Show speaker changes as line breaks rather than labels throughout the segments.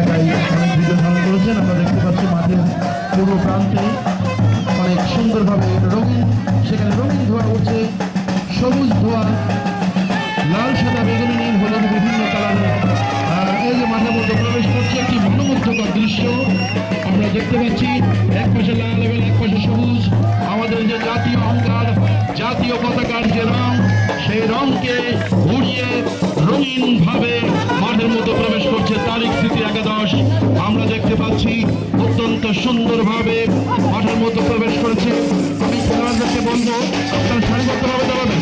এলাকায় অনেক ভিডিও ধারণ করেছেন। আমরা দেখতে পাচ্ছি মাঠের পূর্ব প্রান্তে অনেক সুন্দরভাবে রঙিন, সেখানে রঙিন ধোয়া উঠছে, সবুজ ধোয়া, লাল সাদা বেগুনি নীল হলুদ বিভিন্ন কালারের এই যে মাঠের মধ্যে প্রবেশ করছে একটি মনোমুগ্ধকর দৃশ্য আমরা দেখতে পাচ্ছি। এক পাশে লাল এবং এক পাশে সবুজ, আমাদের যে জাতীয় অহংকার, জাতীয় পতাকার যে রং, সেই রংকে উড়িয়ে রঙিন ভাবে মাঠের মধ্যে প্রবেশ করছে তারিখ স্মৃতি একাদশ। আমরা দেখতে পাচ্ছি অত্যন্ত সুন্দরভাবে মাঠের মধ্যে প্রবেশ করেছে। আমি খেলোয়াড়দেরকে বলবো আপনারা সারিবদ্ধভাবে দাঁড়াবেন,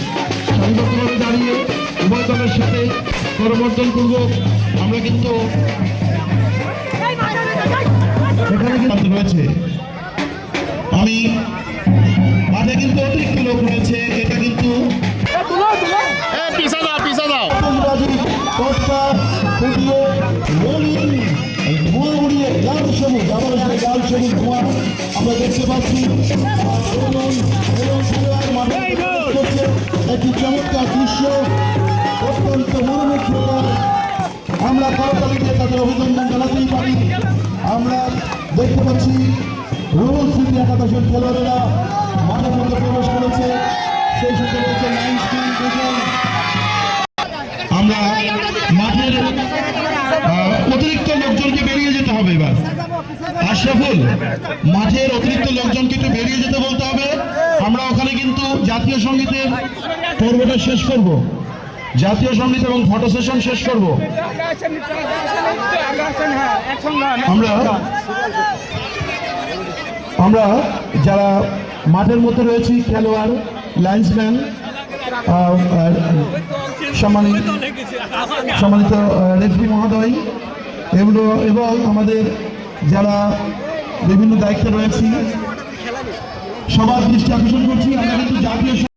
সারিবদ্ধভাবে দাঁড়িয়ে উভয় দলের সাথে করমর্দন পূর্বক আমরা কিন্তু এখানে রয়েছে। আমি মাঠে কিন্তু অতিরিক্ত লোক রয়েছে, এটা কিন্তু আমরা দেখতে পাচ্ছি একটি চমৎকার দৃশ্য, অত্যন্ত মনোমুগ্ধকর। আমরা করতালিতে তাদের অভিনন্দন জানাতেই পারি। আমরা দেখতে পাচ্ছি রুহুল স্মৃতি একাদশের খেলোয়াড়েরা মাঠের মধ্যে প্রবেশ করেছে, সেই সাথে রয়েছে লাইন্স টিম দুজন। আমরা মাঠের অতিরিক্ত লোকজনকে বেরিয়ে যেতে হবে। এবার আশরাফুল, মাঠের অতিরিক্ত লোকজনকে একটু বেরিয়ে যেতে বলতে হবে। আমরা ওখানে কিন্তু জাতীয় সঙ্গীতের পর্বটা শেষ করব, জাতীয় সঙ্গীত এবং ফটো সেশন শেষ করব। আমরা যারা মাঠের মধ্যে রয়েছি, খেলোয়াড়, লাইন্সম্যান, সম্মানিত রেফারি মহোদয় এবং আমাদের যারা বিভিন্ন দায়িত্বে রয়েছি, সবার দৃষ্টি আকর্ষণ করছি। আমরা কিন্তু জাতীয়